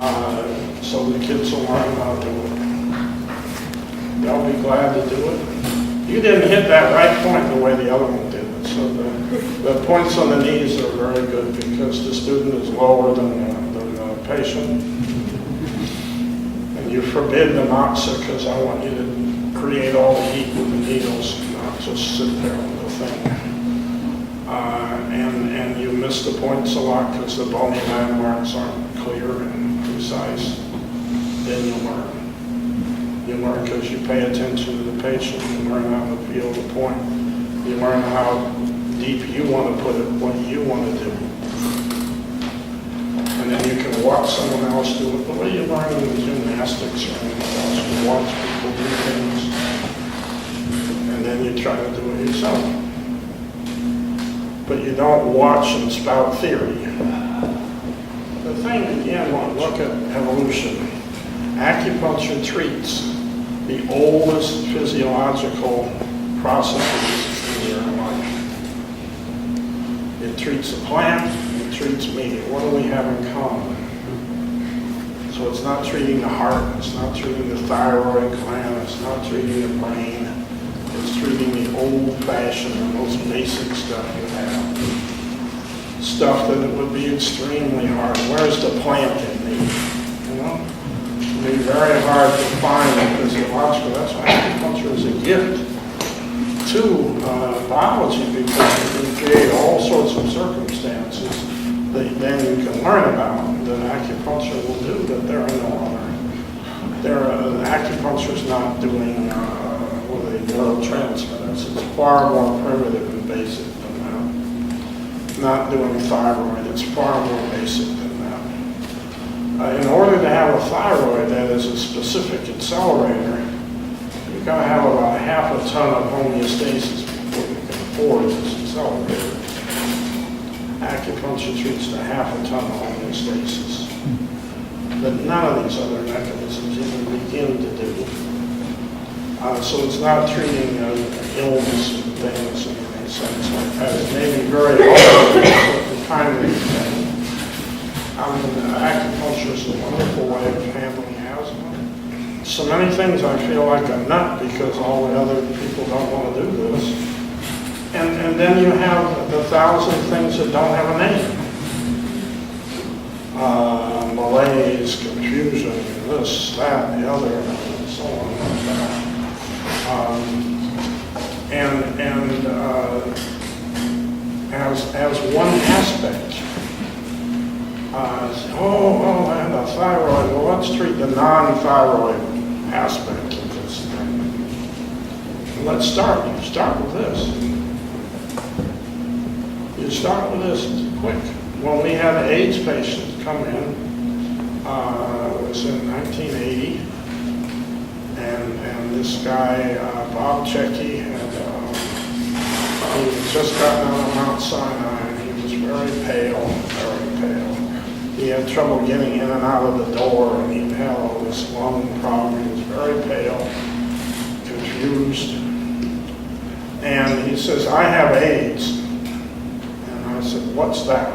So the kids will learn how to do it. They'll be glad to do it. You didn't hit that right point the way the other one did. So the points on the knees are very good because the student is lower than the patient. And you forbid the moxa because I want you to create all the heat with the needles, not just sit there on the thing. And you miss the points a lot because the bony landmarks aren't clear and precise. Then you learn. You learn because you pay attention to the patient. You learn how to feel the point. You learn how deep you want to put it, what you want to do. And then you can watch someone else do it the way you learn in gymnastics or anything else. You watch people do things, and then you try to do it yourself. But you don't watch and spout theory. The thing, again, when you look at evolution, acupuncture treats the oldest physiological processes in your life. It treats the plant, it treats me. What do we have in common? So it's not treating the heart, it's not treating the thyroid gland, it's not treating the brain. It's treating the old-fashioned, the most basic stuff you have. Stuff that it would be extremely hard. Where's the plant in me? You know? It would be very hard to find in physiological. That's why acupuncture is a gift to biology, because you can create all sorts of circumstances that then you can learn about that acupuncture will do that there are no other. Acupuncture is not doing neurotransmitters. It's far more primitive and basic than that. Not doing thyroid, it's far more basic than that. In order to have a thyroid that is a specific accelerator, you've got to have about half a ton of homeostasis before you can afford this accelerator. Acupuncture treats the half a ton of homeostasis that none of these other mechanisms even begin to do. So it's not treating illness and things in any sense like that. It may be very hard, but it's kind of thing. Acupuncture is a wonderful way of handling asthma. So many things I feel like a nut because all the other people don't want to do this. And then you have the 1,000 things that don't have a name. Malaise, confusion, this, that, the other, and so on like that. As one aspect, and the thyroid, well, let's treat the non-thyroid aspect of this thing. And let's start. You start with this. You start with this quick. When we had AIDS patients come in, it was in 1980, and this guy, Bob Checky, he had just gotten out of Mount Sinai, and he was very pale. He had trouble getting in and out of the door, and he had all this lung problem. He was very pale, confused. And he says, I have AIDS. And I said, what's that?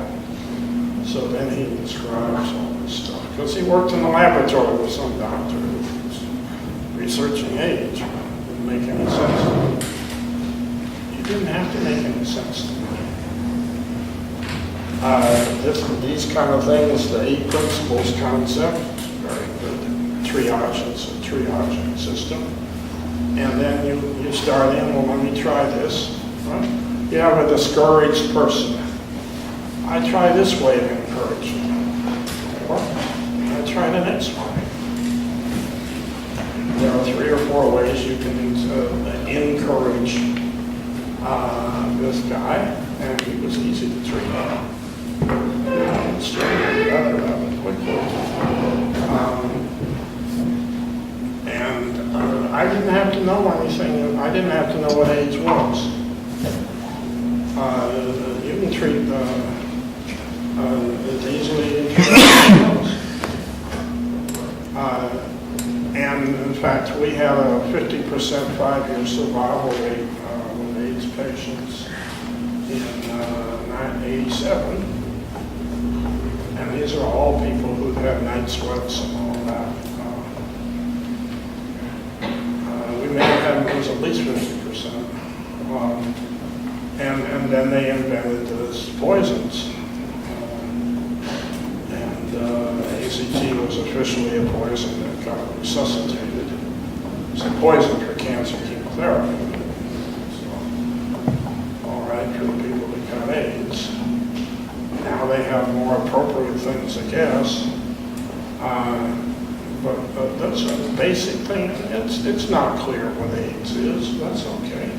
So then he describes all this stuff. Because he worked in the laboratory with some doctor who was researching AIDS. It didn't make any sense to me. You didn't have to make any sense to me. These kind of things, the 8 principles concept, very good. Triage, it's a triaging system. And then you start in, well, let me try this. Right? You have a discouraged person. I try this way to encourage you. Or I try the next way. There are 3 or 4 ways you can encourage this guy, and he was easy to treat. Straight better rather quickly. I didn't have to know anything. I didn't have to know what AIDS was. You can treat as easily as and in fact, we had a 50% 5-year survival rate with AIDS patients in 1987. And And these are all people who have night sweats and all that. We may have had, it was at least 50%. And then they invented those poisons. ACT was officially a poison that got resuscitated. It's a poison for cancer chemotherapy. So, all right, for the people that got AIDS. Now they have more appropriate things, I guess. But that's a basic thing. It's not clear what AIDS is. That's okay.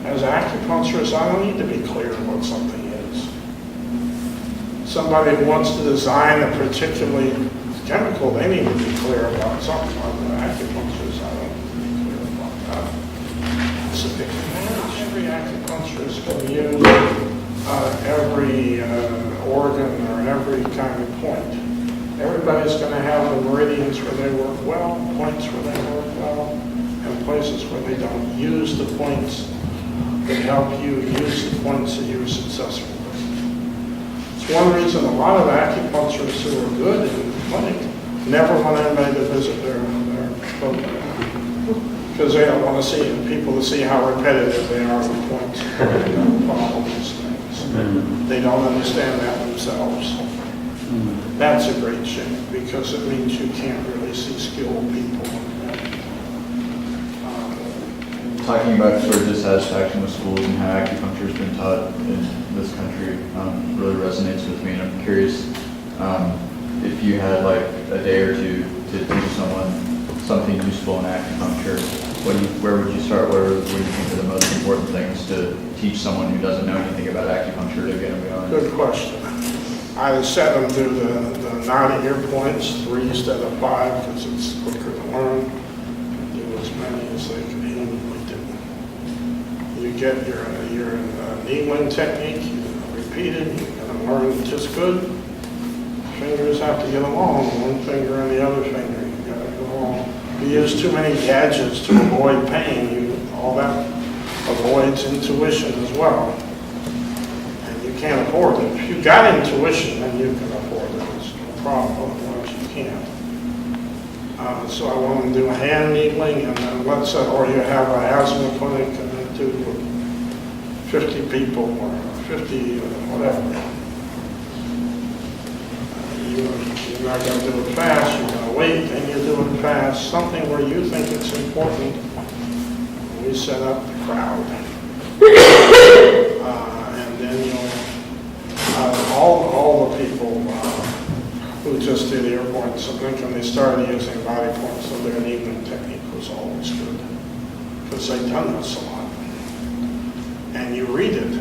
As acupuncturists, I don't need to be clear what something is. Somebody who wants to design a particular chemical, they need to be clear about something. Acupuncturists, I don't need to be clear about that. It's a big advantage. Every acupuncturist can use every organ or every kind of point. Everybody's going to have the meridians where they work well, points where they work well, and places where they don't. Use the points that help you use the points that you're successful with. It's one reason a lot of acupuncturists who are good in the clinic never want anybody to visit their program, because they don't want to see people to see how repetitive they are with points. They don't follow these things. They don't understand that themselves. That's a great shame, because it means you can't really see skilled people. Talking about sort of dissatisfaction with schools and how acupuncture has been taught in this country really resonates with me, and I'm curious if you had like a day or two to teach someone something useful in acupuncture, where would you start? What do you think are the most important things to teach someone who doesn't know anything about acupuncture to get them going? Good question. I set them through the knotty ear points, 3 instead of 5, because it's quicker to learn. Do as many as they can handle. You get your needling technique, you repeat it, you're going to learn just good. Fingers have to get along, one finger and the other finger, you've got to go along. You use too many gadgets to avoid pain, all that avoids intuition as well. And you can't afford it. If you've got intuition, then you can afford it. It's no problem, otherwise you can't. So I want them to do hand needling, and then let's say, or you have an asthma clinic, and then do 50 people or 50 whatever. You're not going to do it fast, you're going to wait, and you do it fast. Something where you think it's important. We set up the crowd. And then you'll, all the people who just did ear points, I think when they started using body points, so their needling technique was always good, because they've done this a lot. And you read it,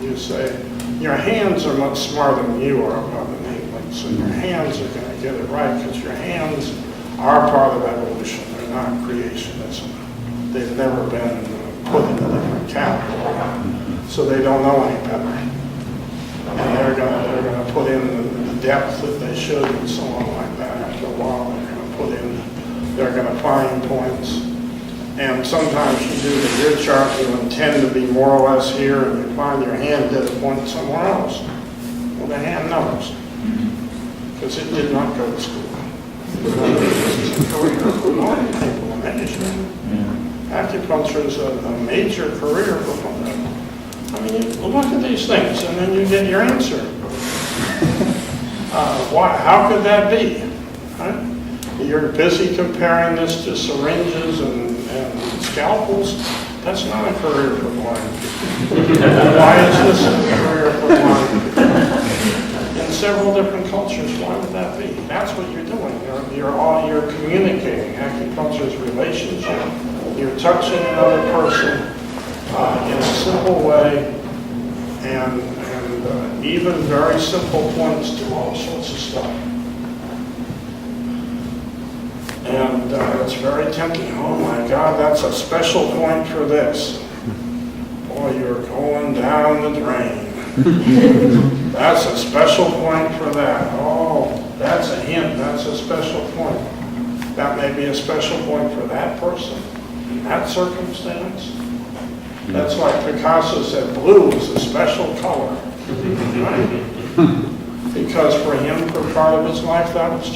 you say, your hands are much smarter than you are about the needling, so your hands are going to get it right, because your hands are part of evolution, they're not creationism. They've never been put in a different category, so they don't know any better. And they're going to put in the depth that they should and so on like that. After a while, they're going to find points. And sometimes you do the ear chart, you intend to be more or less here, and you find your hand did a point somewhere else. Well, the hand knows, because it did not go to school. It's a career for many people in Asia. Acupuncture is a major career for them. I mean, you look at these things, and then you get your answer. How could that be? Right? You're busy comparing this to syringes and scalpels. That's not a career for blind people. Why is this a career for blind people? In several different cultures, why would that be? That's what you're doing. You're communicating. Acupuncture is relationship. You're touching another person in a simple way, and even very simple points do all sorts of stuff. And it's very tempting. Oh my God, that's a special point for this. Boy, you're going down the drain. That's a special point for that. Oh, that's a hint. That's a special point. That may be a special point for that person in that circumstance. That's like Picasso said, blue is a special color. Right? because for him, for part of his life, that was